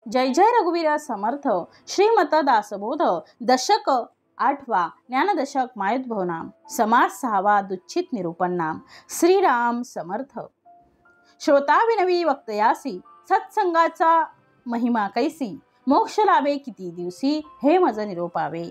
जय जय रघुवीर समर्थ श्रीमत दासबोध दशक 8वा ज्ञानदशक मायोद्भव नाम समास 6वा दुच्छित निरूपण नाम श्रीराम समर्थ। श्रोता विनवी वक्तयासी सत्संगाचा महिमा कैसी मोक्ष लाभे किती दिवसी हे मज निरोपावे।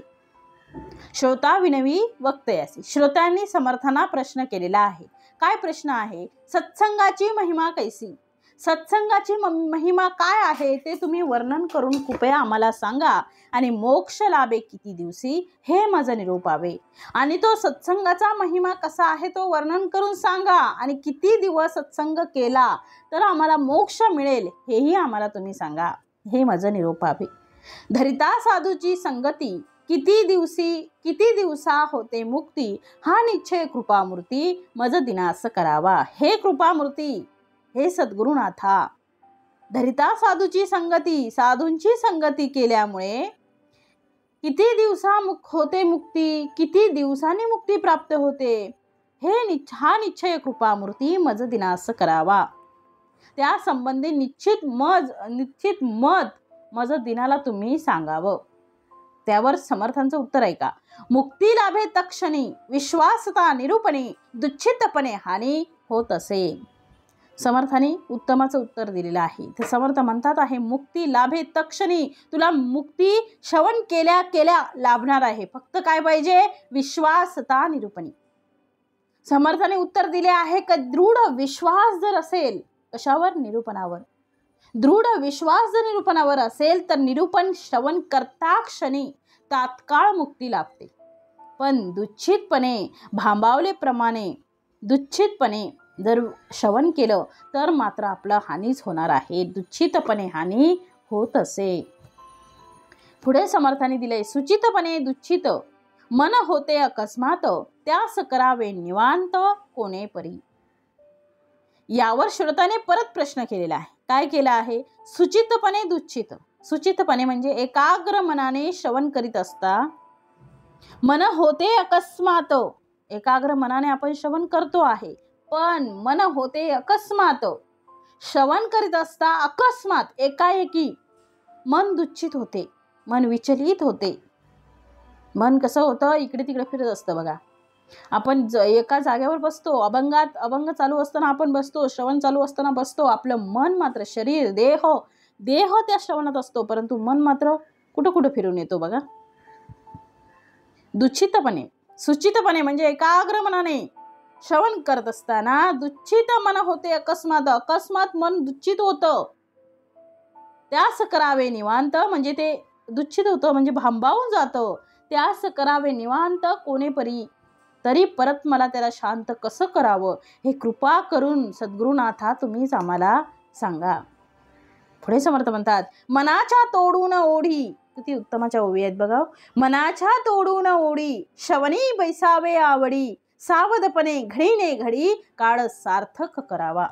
श्रोता विनवी वक्तयासी, श्रोत्यांनी समर्थांना प्रश्न केलेला आहे। काय प्रश्न आहे? सत्संगाची महिमा कैसी, सत्संगाची महिमा काय आहे ते तुम्ही वर्णन करून कृपया आम्हाला सांगा आणि मोक्ष लाभे किती दिवसी हे मज निरोपावे। आणि तो सत्संगाचा महिमा कसा आहे तो वर्णन करून सांगा आणि किती दिवस सत्संग केला तर आम्हाला मोक्ष मिळेल हेही आम्हाला तुम्ही सांगा हे मज निरोपावे। धरिता साधूची संगती किती दिवसा होते मुक्ती हा निश्चय कृपामूर्ती मज दिनास करावा। हे कृपामूर्ती, हे सद्गुरुनाथा, धरिता साधूची संगती, साधूंची संगती केल्यामुळे किती होते मुक्ती, किती दिवसांनी मुक्ती प्राप्त होते हा निश्चय कृपामूर्ती मज दिनास करावा। त्या संबंधी निश्चित मत मज दिनाला तुम्ही सांगावं। त्यावर समर्थांचं उत्तर आहे का? मुक्ती लाभे तक्षणी विश्वासता निरूपणी दुच्छितपणे हानी होत असे। समर्थांनी उत्तमाचं उत्तर दिलेलं आहे। ते समर्थ म्हणतात आहे मुक्ती लाभे तक्षणी, तुला मुक्ती श्रवण केल्या लाभणार आहे, फक्त काय पाहिजे? विश्वासता निरूपणी। समर्थाने उत्तर दिले आहे की दृढ विश्वास जर असेल, कशावर? निरूपणावर। दृढ विश्वास जर निरूपणावर असेल तर निरूपण श्रवण करता क्षणी तात्काळ मुक्ती लाभते, पण दुच्छितपणे भांबावलेप्रमाणे दुच्छितपणे जर श्रवण केलं तर मात्र आपलं हानीच होणार आहे, दुच्छितपणे हानी होत असे। पुढे समर्थाने दिले सुचितपणे दुच्छित मन होते अकस्मात त्यास करावे निवांत कोणे परी। यावर श्रोताने परत प्रश्न केलेला आहे। काय केला आहे? सुचितपणे दुच्छित, सुचितपणे म्हणजे एकाग्र मनाने श्रवण करीत असता मन होते अकस्मात, एकाग्र मनाने आपण श्रवण करतो आहे, पण मन होते अकस्मात, श्रवण करीत असता अकस्मात एकाएकी मन दुच्छित होते, मन विचलित होते। मन कसं होतं? इकडे तिकडे फिरत असतं बघा। आपण एका जागेवर बसतो, अभंग चालू असताना आपण बसतो, श्रवण चालू असताना बसतो, आपलं मन मात्र शरीर देह त्या श्रवणात असतो, परंतु मन मात्र कुठं फिरून येतो बघा। दुच्छितपणे, सुचितपणे म्हणजे एकाग्र मनाने श्रवण करत असताना दुच्छित मन होते अकस्मात मन दुच्छित होतं, त्यास करावे निवांत म्हणजे ते दुच्छित होतं म्हणजे भांबावून जातं, त्यास करावे निवांत कोणे परी, तरी परत मला त्याला शांत कसं करावं हे कृपा करून सद्गुरुनाथा तुम्हीच आम्हाला सांगा। पुढे समर्थ म्हणतात मनाच्या तोडून ओढी, किती उत्तमाच्या ओवी आहेत बघा। मनाच्या तोडून ओढी श्रवणी बैसावे आवडी सावधपणे घडीने घडी काळ सार्थक करावा।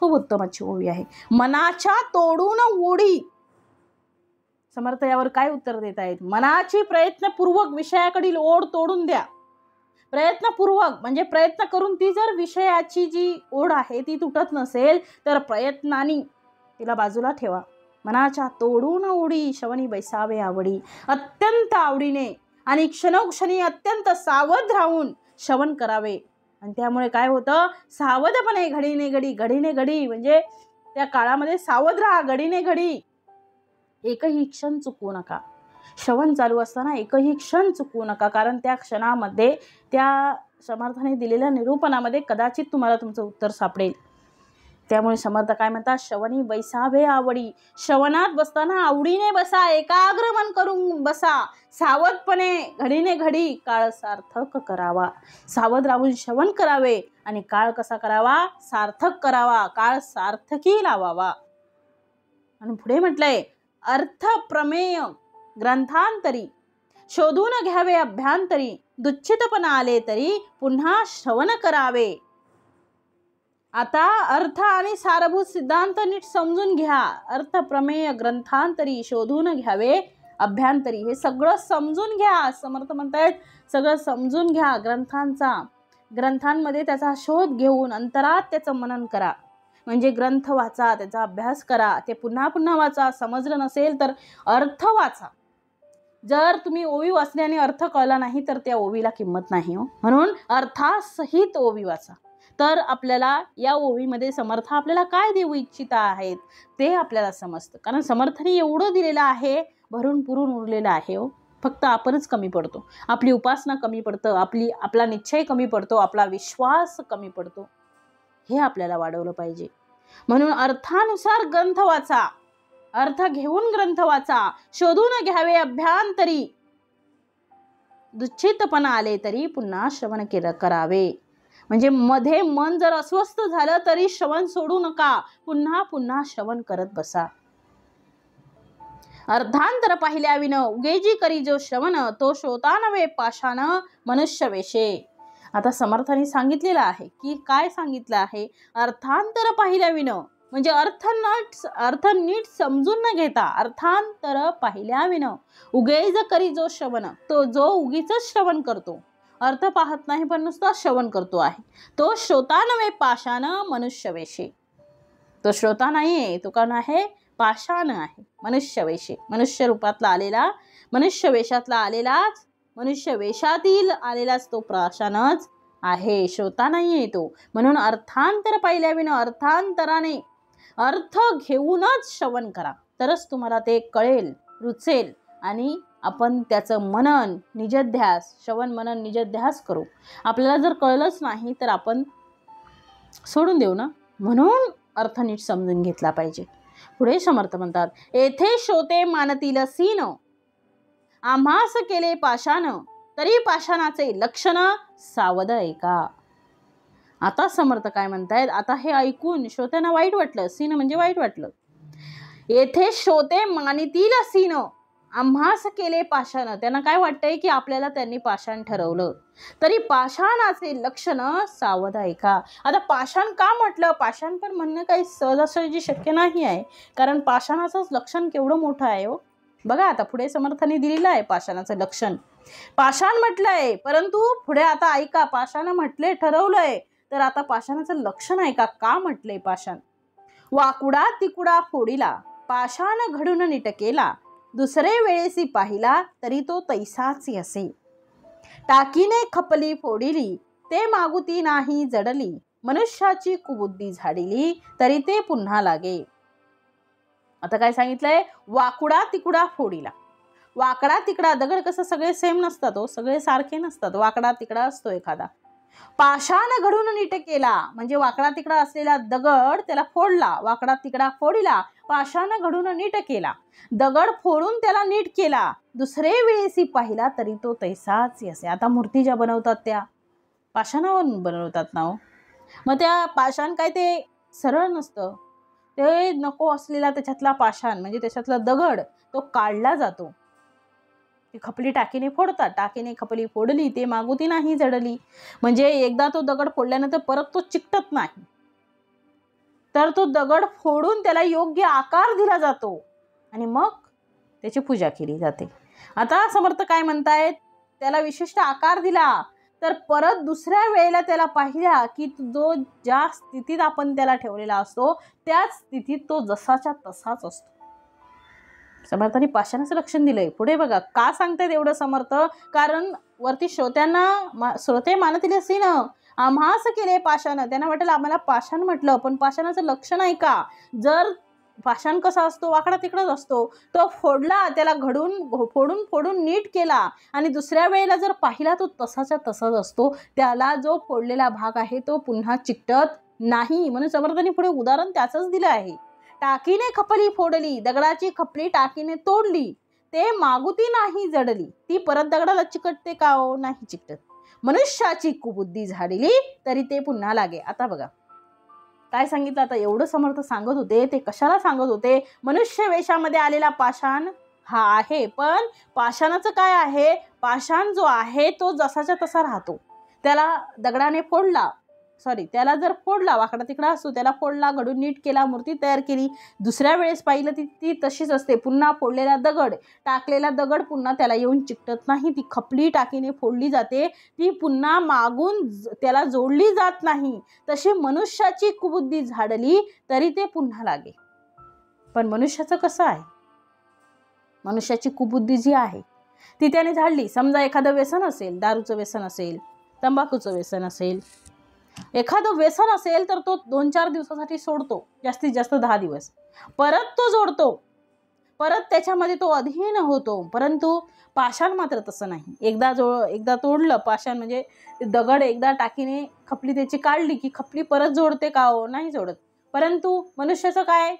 खूप उत्तमाची ओवी आहे। मनाच्या तोडून ओढी, समर्थ यावर काय उत्तर देत आहेत? मनाची प्रयत्नपूर्वक विषयाकडील ओढ तोडून द्या। प्रयत्नपूर्वक म्हणजे प्रयत्न करून ती जर विषयाची जी ओढ आहे ती तुटत नसेल तर प्रयत्नाने तिला बाजूला ठेवा। मनाच्या तोडून ओढी श्रवणी बैसावे आवडी, अत्यंत आवडीने आणि क्षणोक्षणी अत्यंत सावध राहून श्रवण करावे। आणि त्यामुळे काय होतं? सावधपणे घडीने घडी म्हणजे त्या काळामध्ये सावध राहा, घडीने घडी एकही क्षण चुकवू नका। श्रवण चालू असताना एकही क्षण चुकवू नका, कारण त्या क्षणामध्ये त्या समर्थाने दिलेल्या निरूपणामध्ये कदाचित तुम्हाला तुमचं उत्तर सापडेल। त्यामुळे समर्थ काय म्हणतात? श्रवणी बैसावे आवडी, श्रवणात बसताना आवडीने बसा, एकाग्र मन करून बसा, सावधपणे घडीने घडी काळ सार्थक करावा। सावध राहून श्रवण करावे आणि काळ कसा करावा? सार्थक करावा, काळ सार्थकी लावावा। आणि पुढे म्हटलंय अर्थ प्रमेय ग्रंथांतरी शोधून घ्यावे अभ्यांतरी दुच्छितपणा आले तरी पुन्हा श्रवण करावे। आता अर्थ आणि सारभूत सिद्धांत नीट समजून घ्या। अर्थ प्रमेय ग्रंथांतरी शोधून घ्यावे अभ्यांतरी, हे सगळं समजून घ्या। समर्थ म्हणतायत सगळं समजून घ्या, ग्रंथांमध्ये त्याचा शोध घेऊन अंतरात त्याचं मनन करा। म्हणजे ग्रंथ वाचा, त्याचा अभ्यास करा, ते पुन्हा पुन्हा वाचा. समजलं नसेल तर अर्थ वाचा. जर तुम्ही ओवी वाचल्याने अर्थ कळला नाही तर त्या ओवीला किंमत नाही हो. म्हणून अर्थासहित ओवी वाचा. तर आपल्याला या ओवीमध्ये समर्थ आपल्याला काय देऊ इच्छित आहेत ते आपल्याला समजतं. कारण समर्थाने एवढं दिलेलं आहे, भरून पुरून उरलेलं आहे हो. फक्त आपणच कमी पडतो. आपली उपासना कमी पडतं, आपला निश्चय कमी पडतो, आपला विश्वास कमी पडतो. हे आपल्याला वाढवलं पाहिजे. म्हणून अर्थानुसार ग्रंथ वाचा, अर्थ घेऊन ग्रंथ वाचा. शोधून घ्यावे अभ्यांतरी, दुच्छितपणा आले तरी पुन्हा श्रवण करावे. म्हणजे मध्ये मन जर अस्वस्थ झालं तरी श्रवण सोडू नका, पुन्हा पुन्हा श्रवण करत बसा. अर्धांतर पाहिल्या विन उगेजी करी जो श्रवण, तो श्रोता नव्हे पाषाण मनुष्य वेशे. आता समर्थांनी सांगितलेलं आहे की काय सांगितलं आहे, अर्थांतर पाहिल्या विन म्हणजे अर्थ नीट समजून न घेता, अर्थांतर पाहिल्या विन उगेज करी जो श्रवण, तो जो उगीच श्रवण करतो, अर्थ पाहत नाही पण नुसता श्रवण करतो आहे, तो श्रोता नव्हे पाषाण मनुष्य वेशे. तो श्रोता नाहीये, तो कोण आहे, पाषाण आहे, मनुष्य वेशे. मनुष्य रूपातला आलेला, मनुष्य वेशातला आलेलाच, मनुष्य वेशातील आलेलाच तो पाषाणच आहे, श्रोता नाहीये तो. म्हणून अर्थांतर पाहिल्या विना, अर्थांतराने अर्थ घेऊनच श्रवण करा, तरच तुम्हाला ते कळेल, रुचेल आणि आपण त्याचं मनन निजध्यास, श्रवण मनन निजध्यास करू. आपल्याला जर कळलंच नाही तर आपण सोडून देऊ ना. म्हणून अर्थ नीट समजून घेतला पाहिजे. पुढे समर्थ म्हणतात, येथे श्रोते मानतील सीन, आम्हास केले पाषाण, तरी पाषाणाचे लक्षण सावध ऐका. आता समर्थ काय म्हणतायत, आता हे ऐकून श्रोत्यांना वाईट वाटलं, सीन म्हणजे वाईट वाटलं. येथे श्रोते मानितील सीन, आम्हास केले पाषाण, त्यांना काय वाटतंय की आपल्याला त्यांनी पाषाण ठरवलं, तरी पाषाणाचे लक्षण सावध ऐका. आता पाषाण का म्हटलं, पाषाण पण म्हणणं काही सहजासहजी शक्य नाही आहे, कारण पाषाणाचंच लक्षण केवढं मोठं आहे हो. बघा आता पुढे समर्थांनी दिलेलं आहे पाषाणाचं लक्षण. पाषाण म्हटलंय, परंतु पुढे आता ऐका, पाषाण म्हटले ठरवलंय, तर आता पाषाणाचं लक्षण ऐका का म्हटलंय. पाषाण वाकुडा तिकुडा फोडिला, पाषाण घडून नीट केला, दुसरे वेळेसी पाहिला तरी तो तैसाच असे. टाकीने खपली फोडिली, ते मागुती नाही जडली, मनुष्याची कुबुद्धी झाडिली तरी ते पुन्हा लागे. आता काय सांगितलंय, वाकुडा तिकुडा फोडिला. वाकडा तिकडा दगड कसं सगळे सेम नसतात हो, सगळे सारखे नसतात, वाकडा तिकडा असतो एखादा. पाषाण घडून नीट केला म्हणजे वाकडा तिकडा असलेला दगड त्याला फोडला, वाकडा तिकडा फोडिला, पाषाण घडून नीट केला, दगड फोडून त्याला नीट केला, दुसरे वेळेसी पाहिला तरी तो तैसाच असे. आता मूर्ती ज्या बनवतात त्या पाषाणावरून बनवतात ना हो. मग त्या पाषाण काय ते सरळ नसतं, ते नको असलेला त्याच्यातला पाषाण म्हणजे त्याच्यातला दगड तो काढला जातो. ती खपली टाकीने फोडतात, टाकीने खपली फोडली, ते मागुती नाही जडली. म्हणजे एकदा तो दगड फोडल्यानंतर परत तो चिकटत नाही, तर तो दगड फोडून त्याला योग्य आकार दिला जातो आणि मग त्याची पूजा केली जाते. आता समर्थ काय म्हणतायत, त्याला विशिष्ट आकार दिला तर परत दुसऱ्या वेळेला त्याला पाहिला की जो ज्या स्थितीत आपण त्याला ठेवलेला असतो त्याच स्थितीत तो जसाच्या तसाच असतो. समर्थांनी पाषाणाचं लक्षण दिलंय. पुढे बघा का सांगतायत एवढं समर्थ, कारण वरती श्रोते मानतील सीन, आम्हास केले पाषाण, त्यांना वाटेल आम्हाला पाषाण म्हटलं, पण पाषाणाचं लक्षण आहे का. जर पाषाण कसा असतो, वाकडा तिकडाच असतो, तो फोडला, त्याला फोडून नीट केला आणि दुसऱ्या वेळेला जर पाहिला तो तसाच्या तसाच असतो, त्याला जो फोडलेला भाग आहे तो पुन्हा चिकटत नाही. म्हणून समर्थांनी पुढे उदाहरण त्याचंच दिलं आहे. टाकीने खपली फोडली, दगडाची खपली टाकीने तोडली, ते मागुती नाही जडली, ती परत दगडाला चिकटते का हो, नाही चिकटत. मनुष्याची कुबुद्धी झाडिली तरी ते पुन्हा लागे. आता बघा काय सांगितलं, आता एवढं समर्थ सांगत होते, ते कशाला सांगत होते, मनुष्य वेशामध्ये आलेला पाषाण हा आहे, पण पाषाणाचं काय आहे, पाषाण जो आहे तो जसाच्या तसा राहतो. त्याला दगडाने फोडला त्याला जर फोडला, वाकडा तिकडा असतो, त्याला फोडला, घडून नीट केला, मूर्ती तयार केली, दुसऱ्या वेळेस पाहिलं ती तशीच असते. पुन्हा फोडलेला दगड, टाकलेला दगड पुन्हा त्याला येऊन चिकटत नाही. ती खपली टाकीने फोडली जाते, ती पुन्हा मागून त्याला जोडली जात नाही. तशी मनुष्याची कुबुद्धी झाडली तरी ते पुन्हा लागे. पण मनुष्याचं कसं आहे? मनुष्याची कुबुद्धी जी आहे ती त्याने झाडली. समजा एखादं व्यसन असेल, दारूचं व्यसन असेल, तंबाखूचं व्यसन असेल, एखादं व्यसन असेल तर तो 2-4 दिवसासाठी सोडतो, जास्तीत जास्त 10 दिवस, परत तो जोडतो, परत त्याच्यामध्ये तो अधीन होतो. परंतु पाषाण मात्र तसं नाही. एकदा तोडलं पाषाण, म्हणजे दगड एकदा टाकीने खपली त्याची काढली की खपली परत जोडते का? हो, नाही जोडत. परंतु मनुष्याचं काय?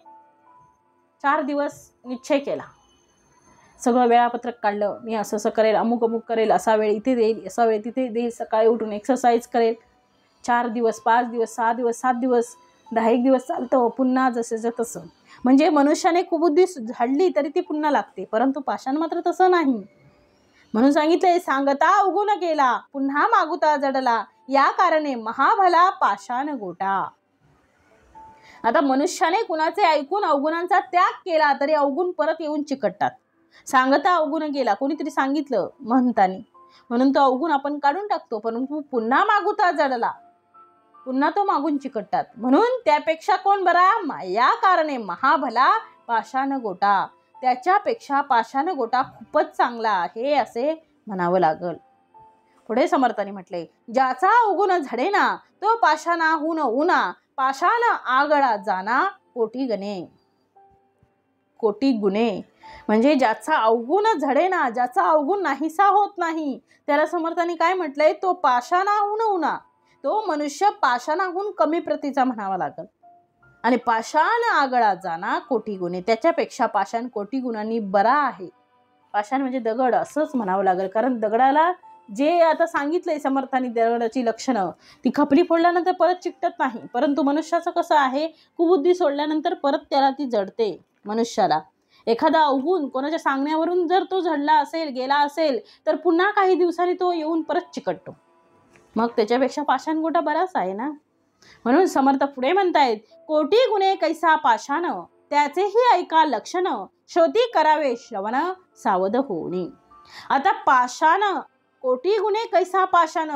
4 दिवस निश्चय केला, सगळं वेळापत्रक काढलं, मी असं असं करेल, अमुक अमुक करेल, असा वेळ इथे देईल, असा वेळ तिथे देईल, सकाळी उठून एक्सरसाइज करेल. 4 दिवस, 5 दिवस, 6 दिवस, 7 दिवस, 10 दिवस चालतं, पुन्हा जसं तसं. म्हणजे मनुष्याने कुबुद्धी झाडली तरी ती पुन्हा लागते. परंतु पाषाण मात्र तसं नाही. म्हणून सांगितलंय, सांगता अवगुण केला, पुन्हा मागुता जडला, या कारणे महाभला पाषाण गोटा. आता मनुष्याने कुणाचे ऐकून अवगुणांचा त्याग केला तरी अवगुण परत येऊन चिकटतात. सांगता अवगुण गेला, कोणीतरी सांगितलं म्हणतानी, म्हणून तो अवगुण आपण काढून टाकतो. परंतु पुन्हा मागुता जडला, पुन्हा तो मागून चिकटतात. म्हणून त्यापेक्षा कोण बरा? या कारणे महाभला पाषाण गोटा, त्याच्यापेक्षा पाषाण गोटा खूपच चांगला आहे असे म्हणावं लागल. पुढे समर्थांनी म्हटले, ज्याचा अवगुण झडेना तो पाषाणाहून उना, पाषाण आगळा जाना कोटी गणे. कोटी गुणे म्हणजे ज्याचा अवगुण झडेना, ज्याचा अवगुण नाहीसा होत नाही, त्याला समर्थांनी काय म्हटलंय? तो पाषाणाहून उना, तो मनुष्य पाषाणाहून कमी प्रतीचा म्हणावा लागल. आणि पाषाण आगळा जाना कोटी गुणे, त्याच्यापेक्षा पाषाण कोटी गुणांनी बरा आहे. पाषाण म्हणजे दगड असंच म्हणावं लागेल, कारण दगडाला जे आता सांगितलंय समर्थांनी, दगडाची लक्षणं, ती खपली फोडल्यानंतर परत चिकटत नाही. परंतु मनुष्याचं कसं आहे? कुबुद्धी सोडल्यानंतर परत त्याला ती जडते. मनुष्याला एखादा अवगुण कोणाच्या सांगण्यावरून जर तो झडला असेल, गेला असेल, तर पुन्हा काही दिवसांनी तो येऊन परत चिकटतो. मग त्याच्यापेक्षा पाषाण गोटा बराच आहे ना. म्हणून समर्थ पुढे म्हणतायत, कोटी गुणे कैसा पाषाण, त्याचेही ऐका लक्षण, श्रोती करावे श्रवण सावध होणे. आता पाषाण, कोटी गुणे कैसा पाषाण,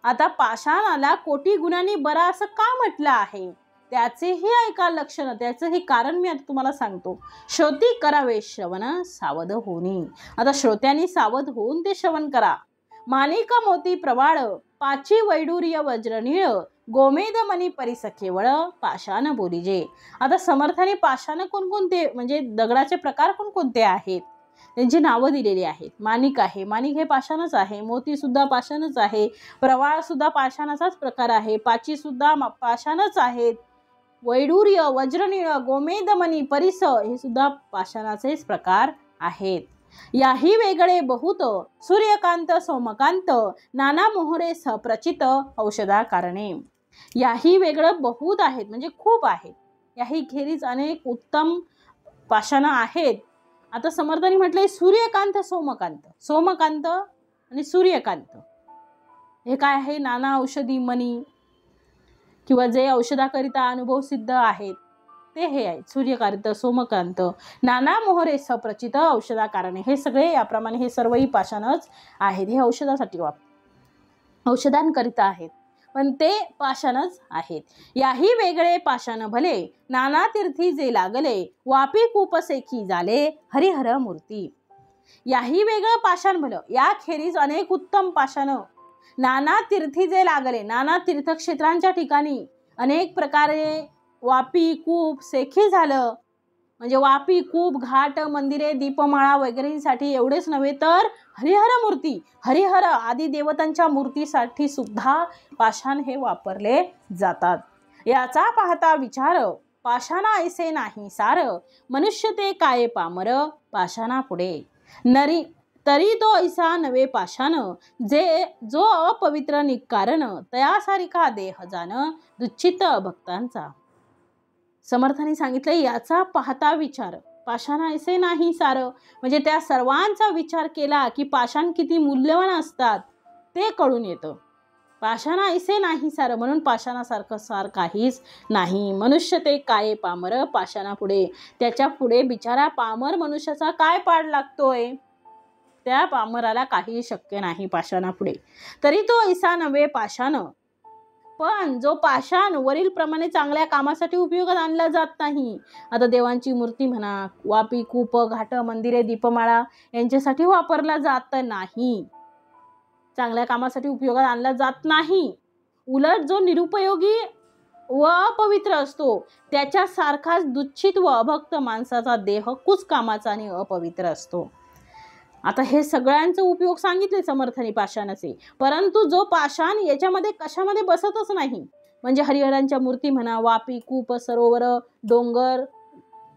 आता पाषाणाला कोटी गुणांनी बरा असं का म्हटलं आहे? त्याचेही ऐका लक्षण, त्याचं हे कारण मी आता तुम्हाला सांगतो. श्रोती करावे श्रवण सावध होणे. आता श्रोत्यांनी सावध होऊन ते श्रवण करा. माणिक मोती प्रवाळ, पाची वैडूर्य वज्रनीळ, गोमेद मणी परिसखेवळ, पाषाण बोलिजे. आता समर्थाने पाषाण कोणकोणते, म्हणजे दगडाचे प्रकार कोणकोणते आहेत त्यांची नावं दिलेली आहेत. माणिक आहे, माणिक हे पाषाणच आहे. मोती सुद्धा पाषाणच आहे. प्रवाळ सुद्धा पाषाणाचाच प्रकार आहे. पाची सुद्धा पाषाणच आहेत. वैडूर्य, वज्रनीळ, गोमेदमणी, परिस हे सुद्धा पाषाणाचेच प्रकार आहेत. याही वेगळे बहुत, सूर्यकांत सोमकांत, नाना मोहरे सप्रचित औषधा कारणे. याही वेगळं बहुत आहेत, म्हणजे खूप आहेत. याही खेरीज अनेक उत्तम पाषाण आहेत. आता समर्थांनी म्हटलंय सूर्यकांत सोमकांत, सोमकांत आणि सूर्यकांत हे काय आहे? नाना औषधी मणी किंवा जे औषधाकरिता अनुभव सिद्ध आहेत ते हे आहेत. सूर्यकांत, सोमकांत, नाना मोहरे सप्रचित औषधा कारणे, हे सगळे याप्रमाणे हे सर्वही पाषाणच आहेत. हे औषधासाठी औषधांकरिता आहेत, पण ते पाषाणच आहेत. याही वेगळे पाषाण भले, नाना तीर्थी जे लागले, वापी कूप सेखी झाले, हरिहर मूर्ती. याही वेगळं पाषाण भलं, या खेरीज अनेक उत्तम पाषाण, नाना तीर्थी जे लागले, नाना तीर्थक्षेत्रांच्या ठिकाणी अनेक प्रकारे वापी कूप सेखी झालं, म्हणजे वापी कूप घाट मंदिरे दीपमाळा वगैरेंसाठी एवढेच नव्हे तर हरिहर मूर्ती, हरिहर आदी देवतांच्या मूर्तीसाठी सुद्धा पाषाण हे वापरले जातात. याचा पाहता विचार, पाषाणा ऐसे नाही सार, मनुष्य ते काय पामर, पाषाणा पुढे नरी तरी तो ऐसा नवे पाषाण, जो अपवित्र निकारण, तयासारिका देह जाण, दुच्छित भक्तांचा. समर्थांनी सांगितले, याचा पाहता विचार, पाषाण ऐसे नाही सार, म्हणजे त्या सर्वांचा विचार केला की पाषाण किती मूल्यवान असतात ते कळून येतं. पाषाणा ऐसे नाही सार, म्हणून पाषाणासारखं सार काहीच नाही. मनुष्य ते काय पामर पाषाणा पुढे, त्याच्या पुढे बिचारा पामर मनुष्याचा काय पाड लागतोय. त्या पामराला काही शक्य नाही पाषाणापुढे. तरी तो ऐसा नव्हे पाषाण, पण जो पाषाण वरील प्रमाणे चांगल्या कामासाठी उपयोगात आणला जात नाही. आता देवांची मूर्ती म्हणा, वापी कूप घाट मंदिरे दीपमाळा यांच्यासाठी वापरला जात नाही, चांगल्या कामासाठी उपयोगात आणला जात नाही. उलट जो निरुपयोगी व अपवित्र असतो त्याच्यासारखाच दुच्छित व अभक्त माणसाचा देह कुच कामाचा आणि अपवित्र असतो. आता हे सगळ्यांचा उपयोग सांगितले समर्थांनी पाषाणाचे, परंतु जो पाषाण याच्यामध्ये कशामध्ये बसतच नाही, म्हणजे हरिहरांच्या मूर्ती म्हणा, वापी कूप सरोवर डोंगर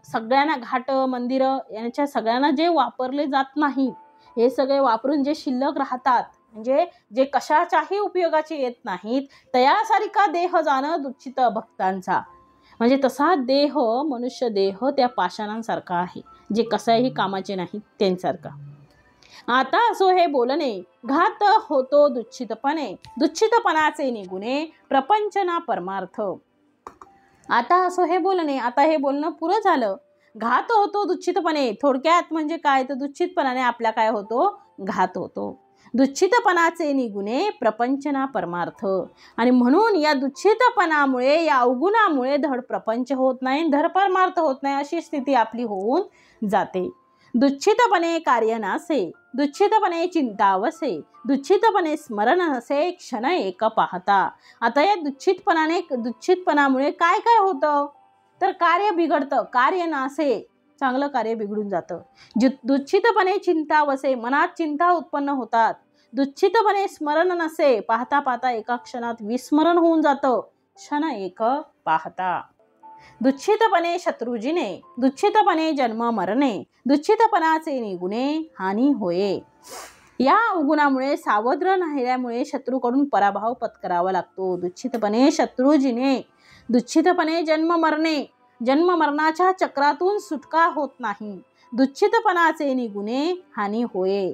सगळ्यांना घाट मंदिर यांच्या सगळ्यांना जे वापरले जात नाही, हे सगळे वापरून जे शिल्लक राहतात, म्हणजे जे कशाच्याही उपयोगाचे येत नाहीत, तयासारिका देह जाणं दुच्छित भक्तांचा, म्हणजे तसा देह मनुष्य देह त्या पाषाणांसारखा आहे, जे कशाही कामाचे नाही त्यांसारखा. आता असो हे बोलणे घात होतो दुच्छितपणे, दुच्छितपणाचे निगुणे प्रपंचना परमार्थ. आता असो हे बोलणे, आता हे बोलणं पुरं झालं. घात होतो दुच्छितपणे, थोडक्यात म्हणजे काय तर दुच्छितपणाने आपला काय होतो, घात होतो. दुच्छितपणाचे निगुणे प्रपंचना परमार्थ, आणि म्हणून या दुच्छितपणामुळे या अवगुणामुळे धड प्रपंच होत नाही, धड परमार्थ होत नाही, अशी स्थिती आपली होऊन जाते. दुच्छितपणे कार्य नासे, दुच्छितपणे चिंतावसे, दुच्छितपणे स्मरण नसे क्षण एक पाहता. आता या दुच्छितपणामुळे काय काय होतं तर कार्य बिघडतं, कार्य नासे, चांगलं कार्य बिघडून जातं. दुच्छितपणे चिंतावसे, मनात चिंता उत्पन्न होतात. दुच्छितपणे स्मरण नसे, पाहता पाहता एका क्षणात विस्मरण होऊन जातं, क्षण एक पाहता. दुच्छितपणे शत्रुजिने, दुच्छितपणे जन्म मरणे, दुच्छितपणाचे निगुणे हानी होये. या अवगुणामुळे सावध राहिल्यामुळे शत्रूकडून पराभव पत्करावा लागतो. दुच्छितपणे शत्रुजिने, दुच्छितपणे जन्म मरणे, जन्म मरणाच्या चक्रातून सुटका होत नाही. दुच्छितपणाचे निगुणे हानी होये,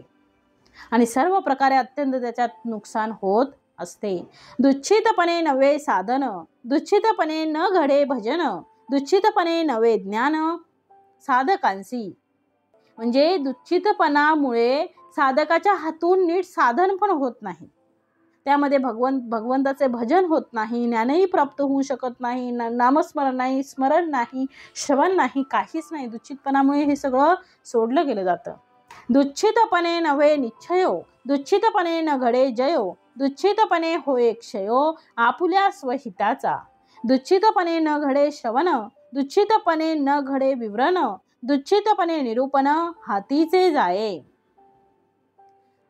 आणि सर्व प्रकारे अत्यंत त्याच्यात नुकसान होत असते. दुच्छितपणे नवे साधन, दुच्छितपणे न घडे भजन, दुच्छितपणे नवे ज्ञान साधकांसी. म्हणजे दुच्छितपणामुळे साधकाच्या हातून नीट साधन पण होत नाही, त्यामध्ये भगवंताचे भजन होत नाही, ज्ञानही प्राप्त होऊ शकत नाही, नामस्मरण नाही, स्मरण नाही, श्रवण नाही, काहीच नाही. दुच्छितपणामुळे हे सगळं सोडलं गेलं जातं. दुच्छितपणे नवे निश्चयो, दुच्छितपणे न घडे जयो, दुच्छितपणे होय क्षयो आपुल्या स्वहिताचा. दुच्छितपणे न घडे श्रवण, दुच्छितपणे न घडे विवरण, दुच्छितपणे निरूपण हातीचे जाये.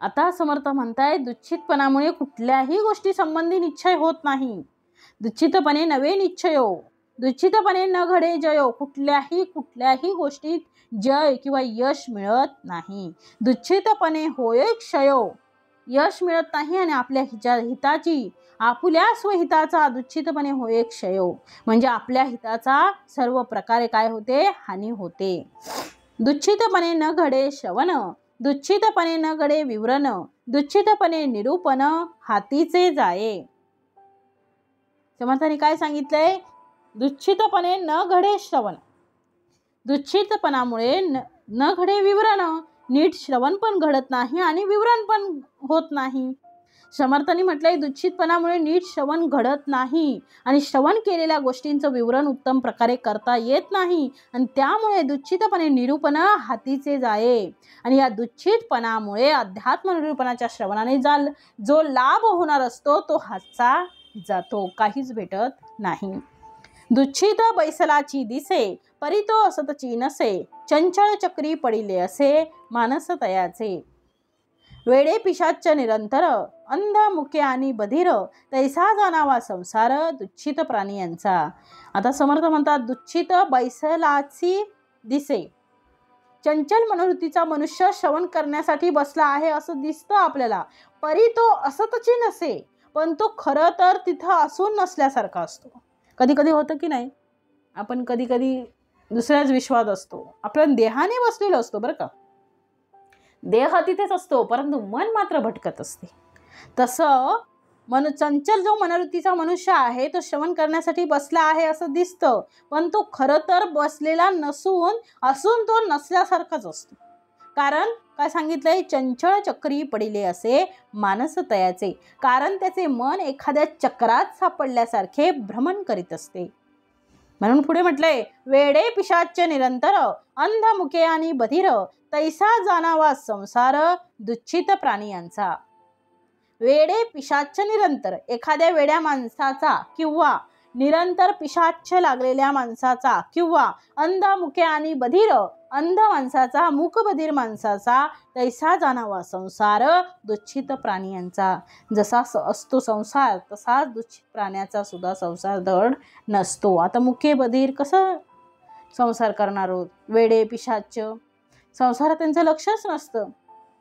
आता समर्थ म्हणताय दुच्छितपणामुळे कुठल्याही गोष्टी संबंधी निश्चय होत नाही. दुच्छितपणे नवे निश्चयो, दुच्छितपणे न घडे जयो, कुठल्याही गोष्टीत जय किंवा यश मिळत नाही. दुच्छितपणे होय क्षयो, यश मिळत नाही, आणि आपल्या हिताची आपुल्या स्वहिताचा दुच्छितपणे होय क्षयो, म्हणजे आपल्या हिताचा सर्व प्रकारे काय होते, हानी होते. दुच्छितपणे न घडे श्रवण, दुच्छितपणे न घडे विवरण, दुच्छितपणे निरूपण हातीचे जाये. समर्थांनी काय सांगितलंय, दुच्छितपणे न घडे श्रवण, दुच्छितपणामुळे न घडे विवरण, नीट श्रवण पण घडत नाही आणि विवरण पण होत नाही. समर्थांनी म्हटलंय दुच्छितपणामुळे नीट श्रवण घडत नाही, आणि श्रवण केलेल्या गोष्टींचं विवरण उत्तम प्रकारे करता येत नाही, आणि त्यामुळे दुच्छितपणे निरूपण हातीचे जाये. आणि या दुच्छितपणामुळे अध्यात्म निरूपणाच्या श्रवणाने जो लाभ होणार असतो तो हातचा जातो, काहीच भेटत नाही. दुच्छित बैसलाची दिसे, परितो असतची नसे, चंचळ चक्री पडिले असे मानस तयाचे. वेडे पिशाच निरंतर, अंध मुके आणि बधीर, तैसा जाणावा संसार दुच्छित प्राणी यांचा. आता समर्थ म्हणतात दुच्छित बैसलाची दिसे, चंचल मनोवृत्तीचा मनुष्य श्रवण करण्यासाठी बसला आहे असं दिसतं आपल्याला, परी तो असतची नसे, पण तो खरं तर तिथं असून नसल्यासारखा असतो. कधी कधी होतं की नाही, आपण कधी कधी दुसऱ्याच विश्वात असतो, आपण देहाने बसलेलो असतो बरं का, देह तिथेच असतो परंतु मन मात्र भटकत असते. तसं चंचल जो मनवृत्तीचा मनुष्य आहे तो श्रवण करण्यासाठी बसला आहे असं दिसतं, पण तो खरं तर बसलेला असून तो नसल्यासारखाच असतो. कारण काय सांगितलंय, चंचळ चक्री पडिले असे मानस तयाचे. कारण त्याचे मन एखाद्या चक्रात सापडल्यासारखे भ्रमण करीत असते. म्हणून पुढे म्हटलंय, वेडे पिशाच निरंतर अंधमुखे आणि बधिर तैसा जाणावा संसार दुच्छित प्राणियांचा. वेडे पिशाच निरंतर, एखाद्या वेड्या माणसाचा किंवा निरंतर पिशाच लागलेल्या माणसाचा किंवा अंधमुखे आणि बधिर, अंध माणसाचा, मूकबधीर माणसाचा तैसा जाणावा संसार दुच्छित प्राणियांचा. जसा असतो संसार तसाच दुच्छित प्राण्याचा सुद्धा संसार धड नसतो. आता मुके बधीर कसं संसार करणार आहोत, वेडे पिशाच संसारात त्यांचं लक्षच नसतं,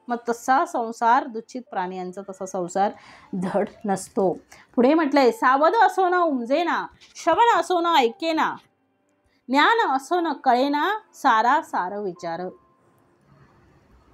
मग तसा संसार दुच्छित प्राण्यांचा तसा संसार धड नसतो. पुढे म्हटलंय, सावध असो न उमजेना, श्रवण असो न ऐकेना, ज्ञान असो न कळेना, सारा सार विचार.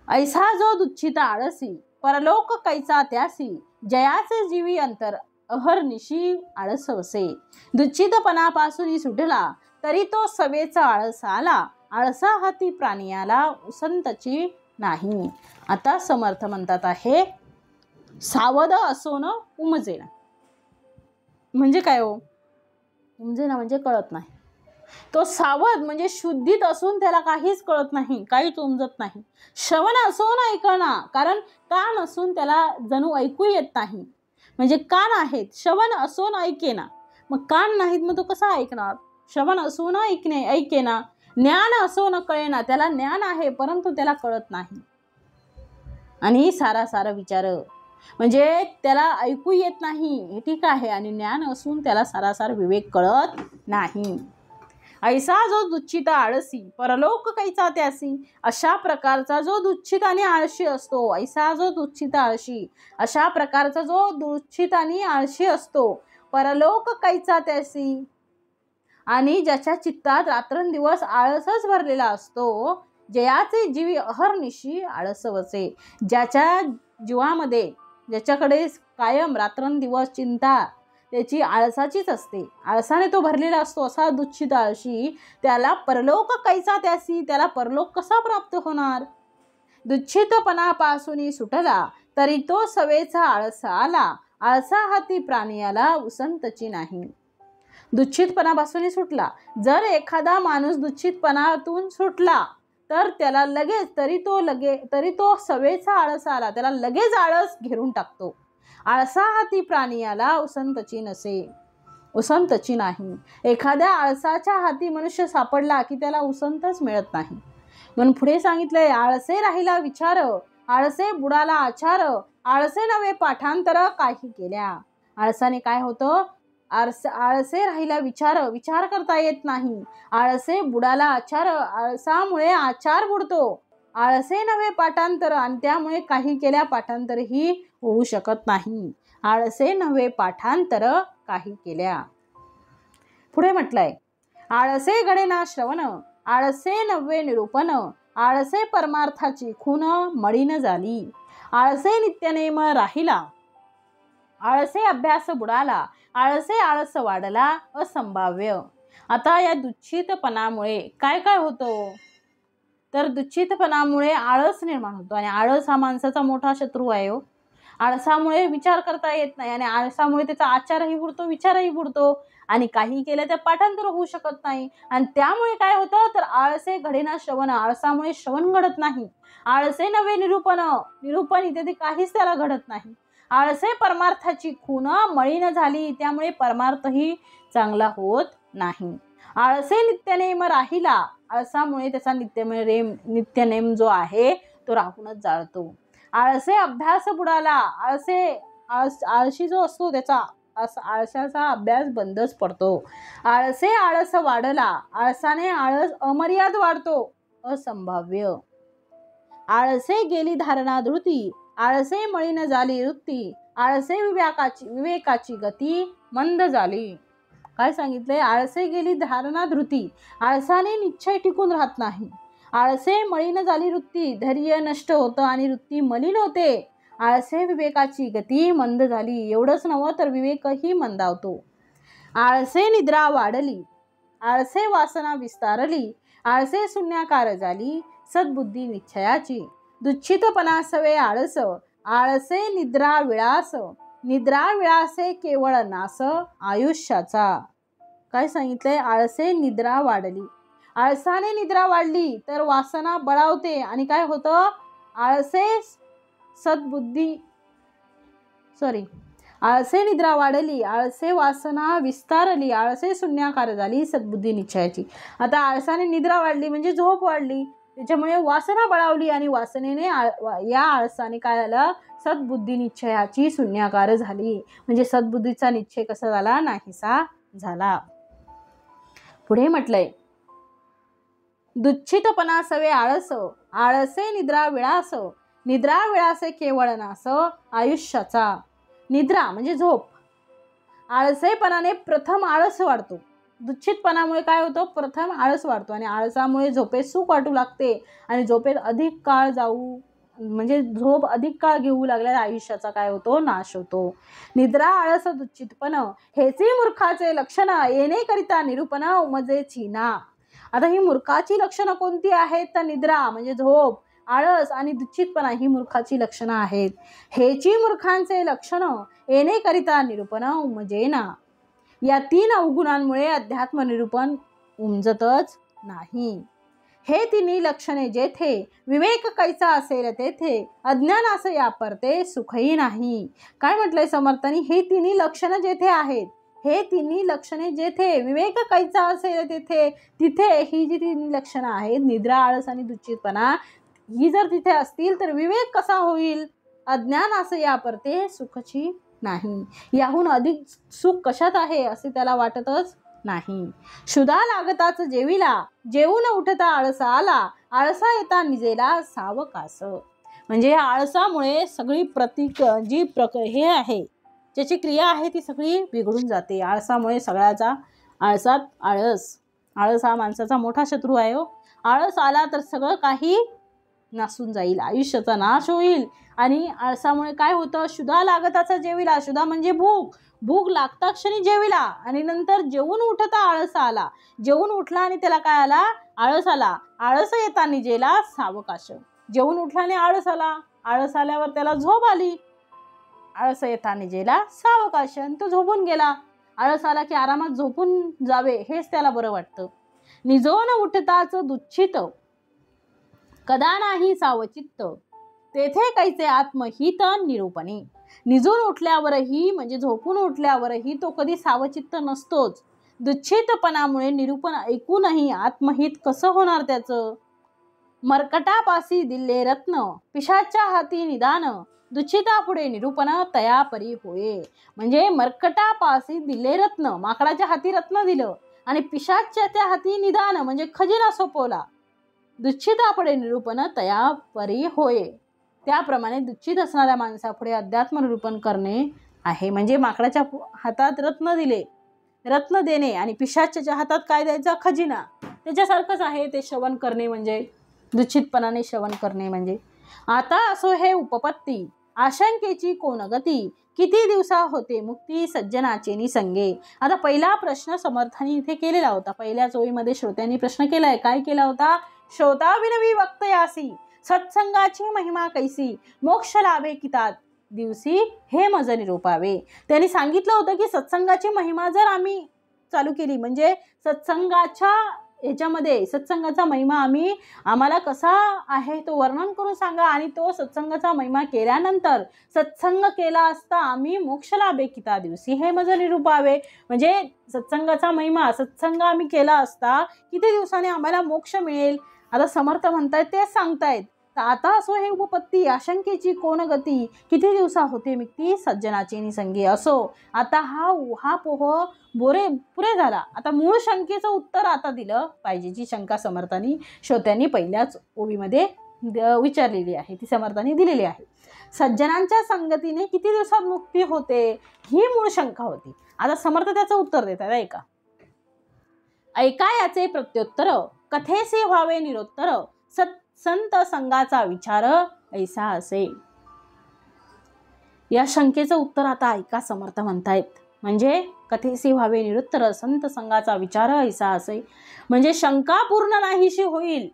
ऐसा जो दुच्छित आळसी, परलोक कैचा त्यासी, जयाचे जीवी अंतर अहर्निशी आळस वसे. दुच्छितपणापासून सुटला तरी तो सवेचा आळस आला, आळसा हाती प्राणियाला उसंतची नाही. आता समर्थ म्हणतात आहे, सावध असो न उमजेना. म्हणजे काय हो, उमजेना म्हणजे कळत नाही. तो सावध म्हणजे शुद्धीत असून त्याला काहीच कळत नाही, काहीच उमजत नाही. श्रवण असो न ऐकना, कारण कान असून त्याला जणू ऐकू येत नाही. म्हणजे कान आहेत, श्रवण असो न ऐकेना, मग कान नाहीत मग तो कसा ऐकणार. श्रवण असो न ऐकेना, ज्ञान असो न कळेना, त्याला ज्ञान आहे परंतु त्याला कळत नाही. आणि सारा सारा विचार म्हणजे त्याला ऐकू येत नाही हे ठीक आहे, आणि ज्ञान असून त्याला सारासार विवेक कळत नाही. ऐसा जो दुच्छित आळसी, परलोक कैचा त्यासी, अशा प्रकारचा जो दुच्छित आणि आळशी असतो. ऐसा जो दुच्छित आळशी, अशा प्रकारचा जो दुच्छित आणि आळशी असतो. परलोक कैचा त्यासी, आणि ज्याच्या चित्तात रात्रंदिवस आळसच भरलेला असतो. जयाचे जीवी अहर्निशी आळस वसे, ज्याच्या जीवामध्ये, ज्याच्याकडे कायम रात्रंदिवस चिंता त्याची आळसाचीच असते, आळसाने तो भरलेला असतो, असा दुच्छित आळशी, त्याला परलोक कैसा त्यासी, त्याला परलोक कसा प्राप्त होणार. दुच्छितपणापासून सुटला तरी तो सवेचा आळस आला, आळसा हाती प्राणियाला उसंतची नाही. दुच्छितपणापासून सुटला, जर एखादा माणूस दुच्छितपणातून सुटला तर त्याला तरी तो सवेचा आळस आला, त्याला लगेच आळस घेरून टाकतो. आळसा हाती प्राणियाला उसंतची नाही. एखाद्या आळसाच्या हाती मनुष्य सापडला की त्याला उसंतच मिळत नाही. म्हणून पुढे सांगितलंय, आळसे राहिला विचार, आळसे बुडाला आचार, आळसे नव्हे पाठांतर काही केल्या. आळसाने काय होतं, आळसे राहिला विचार करता येत नाही. आळसे बुडाला आचार, आळसामुळे आचार बुडतो. आळसे नव्हे पाठांतर, आणि त्यामुळे काही केल्या पाठांतरही होऊ शकत नाही. आळसे नव्हे पाठांतर काही केल्या. पुढे म्हटलंय, आळसे घडेना श्रवण, आळसे नव्हे निरूपण, आळसे परमार्थाची खून मळीन झाली. आळसे नित्यनेम राहिला, आळसे अभ्यास बुडाला, आळसे आळस वाढला असंभाव्य. आता या दुच्छितपणामुळे काय काय होतं, तर दुच्छितपणामुळे आळस निर्माण होतो, आणि आळस हा माणसाचा मोठा शत्रू आहे हो. आळसामुळे विचार करता येत नाही, आणि आळसामुळे त्याचा आचारही बुडतो, विचारही बुडतो, आणि काही केलं तर पाठांतर होऊ शकत नाही. आणि त्यामुळे काय होतं, तर आळसे घडेना श्रवण, आळसामुळे श्रवण घडत नाही. आळसे नव्हे निरूपण इत्यादी काहीच त्याला घडत नाही. आळसे परमार्थाची खून मळीन झाली, त्यामुळे परमार्थही चांगला होत नाही. आळसे नित्यनेम राहिला, आळसामुळे त्याचा नित्यनेम जो आहे तो राहूनच जाळतो. आळसे अभ्यास बुडाला, आळशी जो असतो त्याचा आळसाचा अभ्यास बंदच पडतो. आळसे आळस वाढला, आळसाने आळस अमर्याद वाढतो असंभाव्य. आळसे गेली धारणा धृती, आळसे मळीन झाली वृत्ती, आळसे विवेकाची गती मंद झाली. काय सांगितलंय, आळसे गेली धारणा धृती, आळसाने निश्चय टिकून राहत नाही. आळसे मळीन झाली वृत्ती, धैर्य नष्ट होतं आणि वृत्ती मलिन होते. आळसे विवेकाची गती मंद झाली. एवढंच नव्हे तर विवेकही मंदावतो. आळसे निद्रा वाढली, आळसे वासना विस्तारली, आळसे शून्याकार झाली, सद्बुद्धी निश्चयाची. दुच्छितपणा सवे आळस, आळसे निद्रा विळास, निद्रा विळासे केवळ नास आयुष्याचा. काय सांगितलंय? आळसे निद्रा वाढली. आळसाने निद्रा वाढली तर वासना बळावते आणि काय होतं? आळसे निद्रा वाढली, आळसे वासना विस्तारली, आळसे शून्याकार झाली, सद्बुद्धी निश्चयाची. आता आळसाने निद्रा वाढली म्हणजे झोप वाढली, त्याच्यामुळे वासना बळावली आणि वासनेने या आळसाने काय झालं? सद्बुद्धी निश्चयाची शून्याकार झाली. म्हणजे सद्बुद्धीचा निश्चय कसा झाला? नाहीसा झाला. पुढे म्हटलंय, दुच्छितपणा सवे आळस, आळसे निद्रा विळास, निद्रा विळासे केवळ नास आयुष्याचा. निद्रा म्हणजे झोप. आळसेपणाने प्रथम आळस वाढतो. दुच्छितपणामुळे काय होतं? प्रथम आळस वाढतो आणि आळसामुळे झोपेत सुख वाटू लागते आणि झोपेत अधिक काळ म्हणजे झोप अधिक काळ घेऊ लागल्यास आयुष्याचा काय होतो? नाश होतो. निद्रा आळस दुच्छितपण हेची मूर्खाचे लक्षण, येणे करिता निरूपण उमजेची ना. आता ही मूर्खाची लक्षणं कोणती आहेत? तर निद्रा म्हणजे झोप, आळस आणि दुच्छितपणा ही मूर्खाची लक्षणं आहेत. हेची मूर्खांचे लक्षण येणे करिता निरूपण उमजेना. या 3 अवगुणांमुळे अध्यात्म निरूपण उमजतच नाही. हे तिन्ही लक्षणे जेथे विवेक कैसा असेल तेथे अज्ञानास यापरते सुखही नाही. काय म्हटलंय समर्थांनी? हे तिन्ही लक्षणं जेथे आहेत, हे तिन्ही लक्षणे जेथे विवेक कैसा असेल तिथे ही जी 3 लक्षणं आहेत, निद्रा, आळस आणि दुच्छितपणा, ही जर तिथे असतील तर विवेक कसा होईल? अज्ञानास यापरते सुखची नाही. याहून अधिक सुख कशात आहे असे त्याला वाटतच नाही. क्षुधा लागताच जेविला, जेवून उठता आळसा आला, आळसा येता निजेला सावकास. म्हणजे या आळसामुळे सगळी हे आहे, ज्याची क्रिया आहे ती सगळी बिघडून जाते. आळसामुळे सगळ्याचा आळस हा माणसाचा मोठा शत्रू आहे हो. आळस आला तर सगळं काही नासून जाईल, आयुष्याचा नाश होईल. आणि आळसामुळे काय होतं? क्षुधा लागताचा जेविला, क्षुधा म्हणजे भूक लागता क्षणी जेविला आणि नंतर जेवून उठता आळस आला, जेवून उठला आणि त्याला काय आला? आळस आला. आळस येता निजेला सावकाश. जेवून उठल्याने आळस आला, आळस आल्यावर त्याला झोप आली, आळस येता निजेला सावकाश, तो झोपून गेला. आळस आला की आरामात झोपून जावे हेच त्याला बरं वाटतं. निजोन उठताच दुच्छित कदा नाही सावचित्त, तेथे कैसे आत्महित निरूपणे. निजून उठल्यावरही म्हणजे झोपून उठल्यावरही तो कधी सावचित्त नसतोच. दुच्छितपणामुळे निरूपण ऐकूनही आत्महित कसं होणार त्याचं? मर्कटापासी दिले रत्न, पिशाच्या हाती निदान, दुच्छिता पुढे निरूपण तयापरी होय. म्हणजे मर्कटापासी दिले रत्न, माकडाच्या हाती रत्न दिलं आणि पिशाच्या त्या हाती निदान म्हणजे खजिना सोपवला, दुच्छिता पुढे निरूपण तयापरी होय. त्याप्रमाणे दुच्छित असणाऱ्या माणसापुढे अध्यात्म निरूपण करणे आहे. म्हणजे माकडाच्या हातात रत्न दिले, रत्न देणे आणि पिशाच्याच्या हातात काय द्यायचा? खजिना. त्याच्यासारखंच आहे ते श्रवण करणे म्हणजे, दुच्छितपणाने श्रवण करणे म्हणजे. आता असो हे उपपत्ती, आशंकेची कोण गती, किती दिवसा होते मुक्ती सज्जनाचे निसंगे. आता पहिला प्रश्न समर्थांनी इथे केलेला होता. पहिल्याच ओळीमध्ये श्रोत्यांनी प्रश्न केलाय. काय केला होता? श्रोता विनवी वक्त यासी, सत्संगाची महिमा कैसी, मोक्ष लाभे कितात दिवशी हे मज निरूपावे. त्यांनी सांगितलं होतं की सत्संगाची महिमा जर आम्ही चालू केली म्हणजे सत्संगाच्या ह्याच्यामध्ये सत्संगाचा महिमा आम्हाला कसा आहे तो वर्णन करून सांगा आणि तो सत्संगाचा महिमा केल्यानंतर सत्संग केला असता आम्ही मोक्ष लाभे किता दिवशी हे मज निरूपावे. म्हणजे सत्संगाचा महिमा, सत्संग आम्ही केला असता किती दिवसाने आम्हाला मोक्ष मिळेल. आता समर्थ म्हणतायत तेच सांगतायत. तर आता असो हे उपपत्ती, आशंकेची कोण गती, किती दिवसा होते मुक्ती सज्जनाची निसंगी. असो आता हा पोह पुरे झाला. आता मूळ शंकेचं उत्तर आता दिलं पाहिजे. जी शंका समर्थांनी श्रोत्यांनी पहिल्याच ओळीमध्ये विचारलेली आहे ती समर्थांनी दिलेली आहे. सज्जनांच्या संगतीने किती दिवसात मुक्ती होते ही मूळ शंका होती. आता समर्थ त्याचं उत्तर देतात. ऐका याचे प्रत्युत्तर, कथेसे व्हावे निरोत्तर, संत संगाचा विचार ऐसा असे. या शंकेचं उत्तर आता ऐका समर्थ म्हणतायत. म्हणजे कथेसी व्हावे निरुत्तर संत संघाचा विचार ऐसा असे. म्हणजे शंका पूर्ण नाहीशी होईल.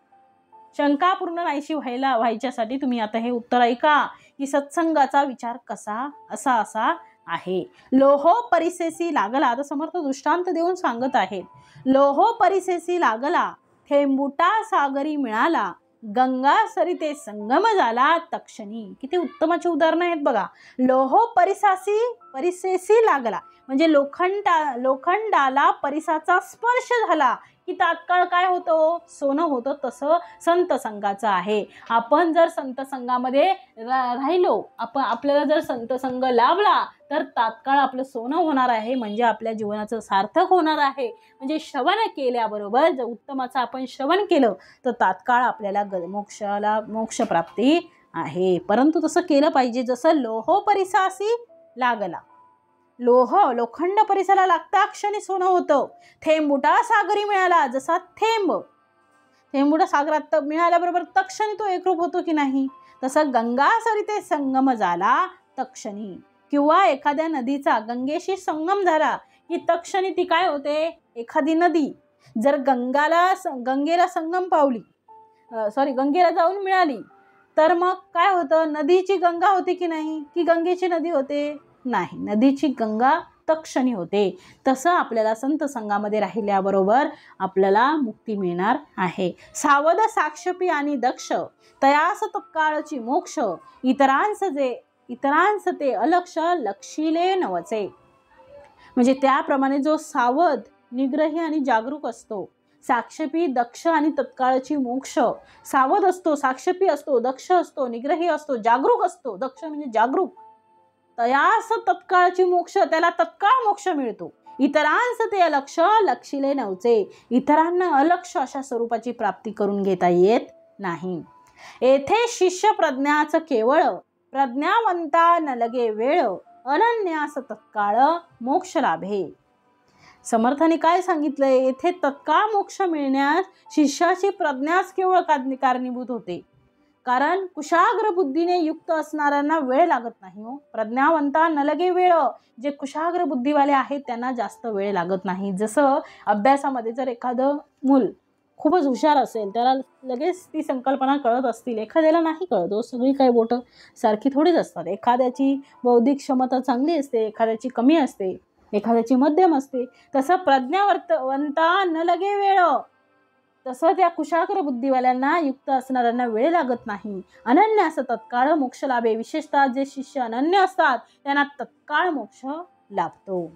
शंका पूर्ण नाहीशी व्हायच्यासाठी तुम्ही आता हे उत्तर ऐका की सत्संगाचा विचार कसा असा आहे. लोहो परिसेसी लागला. आता समर्थ दृष्टांत देऊन सांगत आहेत. लोहो परिसेसी लागला, थेंबुटा सागरी मिळाला, गंगा सरिते संगम झाला तक्षणी. किती उत्तमाची उदाहरणं आहेत बघा. लोहो परिसेसी लागला म्हणजे लोखंडाला परिसाचा स्पर्श झाला की तात्काळ काय होतं, सोनं होतं. तसं संत संघाचं आहे. आपण जर संत संघामध्ये राहिलो, आपल्याला जर संत संघ लाभला तर तात्काळ आपलं सोनं होणार आहे. म्हणजे आपल्या जीवनाचं सार्थक होणार आहे. म्हणजे श्रवण केल्याबरोबर जर उत्तमाचं आपण श्रवण केलं तर तात्काळ आपल्याला मोक्षप्राप्ती आहे. परंतु तसं केलं पाहिजे जसं लोहो परिसासी लागला. लोखंड परिसाला लागता क्षणी सोनं होतं. थेंबुटा सागरी मिळाला, जसा थेंबुटा सागरात मिळाल्याबरोबर तक्षणी तो एकरूप होतो की नाही. तसं गंगा सरिते संगम झाला तक्षणी. किंवा एखाद्या नदीचा गंगेशी संगम झाला की तक्षणी ती काय होते. एखादी नदी जर गंगेला संगम गंगेला जाऊन मिळाली तर मग काय होतं, नदीची गंगा होते की नाही, की गंगेची नदी होते. नाही, नदीची गंगा तक्षणी होते. तसं आपल्याला संत संघामध्ये राहिल्याबरोबर आपल्याला मुक्ती मिळणार आहे. सावध साक्षपी आणि दक्ष तयास तत्काळची मोक्ष, इतरांस ते अलक्ष लक्षिले नवचे. म्हणजे त्याप्रमाणे जो सावध, निग्रही आणि जागरूक असतो, साक्षपी, दक्ष आणि तत्काळची मोक्ष. सावध असतो, साक्षपी असतो, दक्ष असतो, निग्रही असतो, जागरूक असतो. दक्ष म्हणजे जागरूक. तयास तत्काळची मोक्ष, त्याला तत्काळ मोक्ष मिळतो. इतरांस ते अलक्ष लक्षिले नवचे, इतरांना अलक्ष अशा स्वरूपाची प्राप्ती करून घेता येत नाही. येथे शिष्य प्रज्ञाच केवळ, प्रज्ञावंता न लगे वेळ, अनन्यास तत्काळ मोक्ष लाभे. समर्थाने काय सांगितलंय, येथे तत्काळ मोक्ष मिळण्यास शिष्याची प्रज्ञाच केवळ कारणीभूत होते. कारण कुशाग्र बुद्धीने युक्त असणाऱ्यांना वेळ लागत नाही हो. प्रज्ञावंता न लगे वेळ, जे कुशाग्र बुद्धीवाले आहेत त्यांना जास्त वेळ लागत नाही. जसं अभ्यासामध्ये जर एखादं मूल खूपच हुशार असेल, त्याला लगेच ती संकल्पना कळत असतील, एखाद्याला नाही कळत. सगळी काही बोटं सारखी थोडीच असतात. एखाद्याची बौद्धिक क्षमता चांगली असते, एखाद्याची कमी असते, एखाद्याची मध्यम असते. तसं प्रज्ञावंता न लगे वेळ, तसं त्या कुशाग्र बुद्धिवाल्यांना युक्त असणाऱ्यांना वेळ लागत नाही. अनन्यास तत्काळ मोक्ष लाभे. विशेषतः जे शिष्य अनन्य असतात त्यांना तत्काळ मोक्ष लाभतो.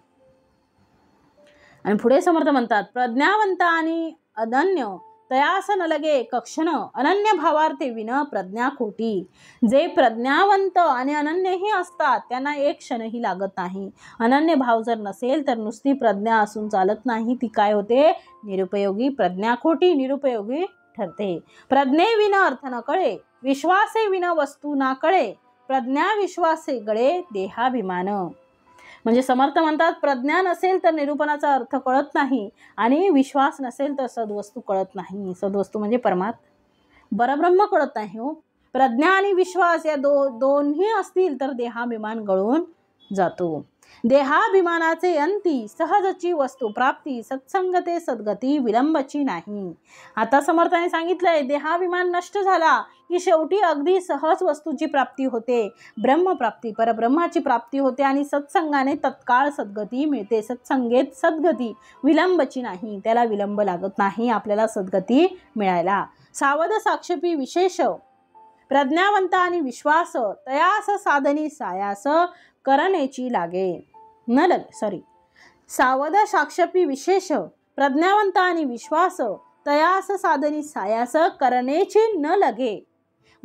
आणि पुढे समर्थ म्हणतात, प्रज्ञावंत आणि अनन्य तयास न लगे कक्षण, अनन्य भावार्थे विन प्रज्ञा खोटी. जे प्रज्ञावंत आणि अनन्यही असतात त्यांना एक क्षणही लागत नाही. अनन्य भाव जर नसेल तर नुसती प्रज्ञा असून चालत नाही, ती काय होते, निरुपयोगी. प्रज्ञा खोटी, निरुपयोगी ठरते. प्रज्ञे विन अर्थ न कळे, विश्वासे विन वस्तू ना कळे, प्रज्ञा विश्वासे गळे देहाभिमान. म्हणजे समर्थ म्हणतात, प्रज्ञा नसेल तर निरूपणाचा अर्थ कळत नाही आणि विश्वास नसेल तर सद्वस्तू कळत नाही. सद्वस्तू म्हणजे परब्रह्म कळत नाही हो. प्रज्ञा आणि विश्वास या दोन्ही असतील तर देहाभिमान गळून जातो. देहाभिमानाचे अंती सहजची वस्तू प्राप्ती, सत्संगते सद्गती विलंबची नाही. आता समर्थाने सांगितलंय, देहाभिमान नष्ट झाला की शेवटी अगदी सहज वस्तूची प्राप्ती होते, ब्रह्मप्राप्ती, परब्रह्माची प्राप्ती होते आणि सत्संगाने तत्काळ सद्गती मिळते. सत्संगेत सद्गती विलंबची नाही, त्याला विलंब लागत नाही आपल्याला सद्गती मिळायला. सावध साक्षपी विशेष, प्रज्ञावंत आणि विश्वास, तयास साधनी सायास करणेची लागे सावध साक्षपी विशेष, प्रज्ञावंत आणि विश्वास, तयास साधनी सायास करणेची न लगे.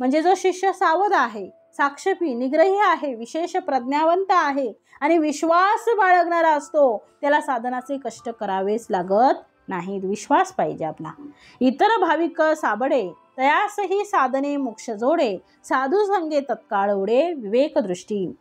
म्हणजे जो शिष्य सावध आहे, साक्षपी, निग्रही आहे, विशेष प्रज्ञावंत आहे आणि विश्वास बाळगणारा असतो, त्याला साधनाचे कष्ट करावेच लागत नाहीत. विश्वास पाहिजे आपला. इतर भाविक साबडे, तयासही साधने मोक्ष जोडे, साधू संगे तत्काळ उडे विवेक दृष्टी.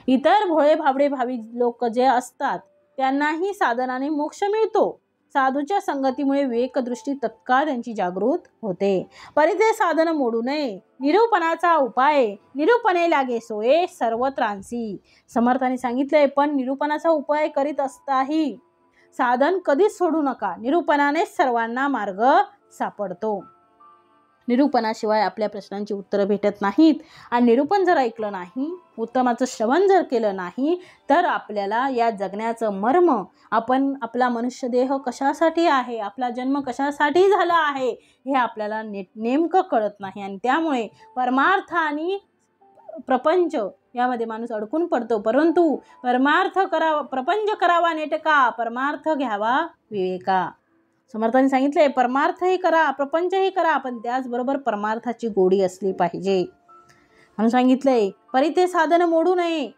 इतर भोळे भाबडे भाविक लोक जे असतात त्यांनाही साधनाने मोक्ष मिळतो, साधूच्या संगतीमुळे विवेकदृष्टी तत्काळ त्यांची जागृत होते. परिते साधन मोडू नये, निरूपणाचा उपाय, निरूपणे लागे सोये सर्वत्रांसी. समर्थांनी सांगितले, पण निरूपणाचा उपाय करीत असताही साधन कधीच सोडू नका. निरूपणानेच सर्वांना मार्ग सापडतो. निरूपणाशिवाय आपल्या प्रश्नांची उत्तरं भेटत नाहीत. आणि निरूपण जर ऐकलं नाही, उत्तमाचं श्रवण जर केलं नाही, तर आपल्याला या जगण्याचं मर्म, आपला मनुष्यदेह कशासाठी आहे, आपला जन्म कशासाठी झाला आहे, हे आपल्याला नेमकं कळत नाही. आणि त्यामुळे परमार्थ आणि प्रपंच यामध्ये माणूस अडकून पडतो. परंतु प्रपंच करावा नेटका, परमार्थ घ्यावा विवेका. समर्थांनी सांगितले, परमार्थही करा, प्रपंचही करा, पण त्याचबरोबर परमार्थाची गोडी असली पाहिजे. म्हणून सांगितलंय, परिते साधन मोडू नये,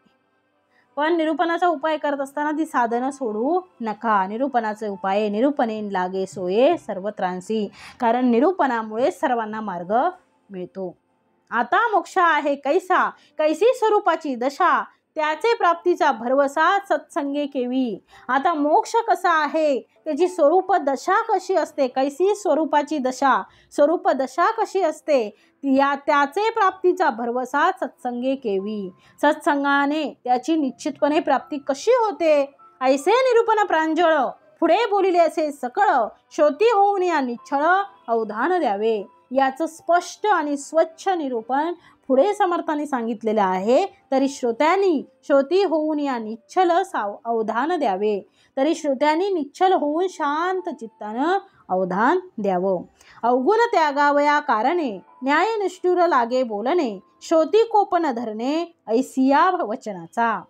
पण निरूपणाचा उपाय करत असताना ती साधनं सोडू नका. निरूपणाचे उपाय, निरूपणे लागे सोये सर्वत्रांसी. कारण निरूपणामुळे सर्वांना मार्ग मिळतो. आता मोक्ष आहे कैसा, कैसी स्वरूपाची दशा, त्याचे प्राप्तीचा भरवसा सत्संगे केवी. आता मोक्ष कसा आहे, त्याची स्वरूप दशा कशी असते, कैसी स्वरूपाची दशा, स्वरूप दशा कशी असते, त्याचे प्राप्तीचा भरवसा सत्संगे केवी. सत्संगाने त्याची निश्चितपणे प्राप्ती कशी होते. ऐसे निरूपण प्रांजळ, पुढे बोलिले असे सकळ, श्रोती होऊन या निच्छळ अवधान द्यावे. याचं स्पष्ट आणि स्वच्छ निरूपण पुढे समर्थांनी सांगितलेलं आहे. तरी श्रोती होऊन या निश्चल अवधान द्यावे. तरी श्रोत्यांनी निश्चल होऊन शांत चित्तानं अवधान द्यावं. अवगुण त्यागावया कारणे, न्याय निष्ठुर लागे बोलणे, श्रोती कोपन धरणे ऐसिया वचनाचा.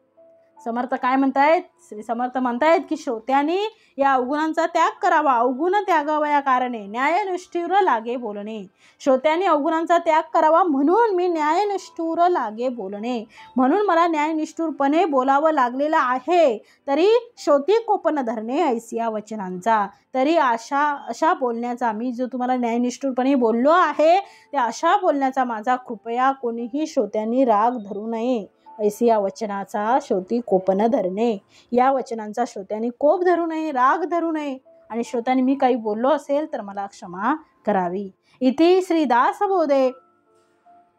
समर्थ काय म्हणतायत, श्री समर्थ म्हणतायत की श्रोत्यांनी या अवगुणांचा त्याग करावा. अवगुण त्यागावया कारणे, न्यायनिष्ठुर लागे बोलणे. श्रोत्यांनी अवगुणांचा त्याग करावा, म्हणून मी न्यायनिष्ठुर लागे बोलणे, म्हणून मला न्यायनिष्ठुरपणे बोलावं लागलेलं आहे. तरी श्रोती कोपन धरणे ऐसिया वचनांचा. तरी अशा बोलण्याचा, मी जो तुम्हाला न्यायनिष्ठुरपणे बोललो आहे, त्या अशा बोलण्याचा माझा कृपया कोणीही श्रोत्यांनी राग धरू नये. ऐसी या वचनाचा श्रोती कोपन धरणे, या वचनांचा श्रोत्यांनी कोप धरू नये, राग धरू नये. आणि श्रोत्यांनी मी काही बोललो असेल तर मला क्षमा करावी. इति श्री दासबोधे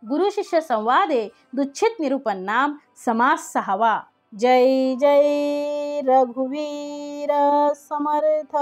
गुरु शिष्य संवादे दुच्छित निरूपण नाम समास 6वा. जय जय रघुवीर समर्थ.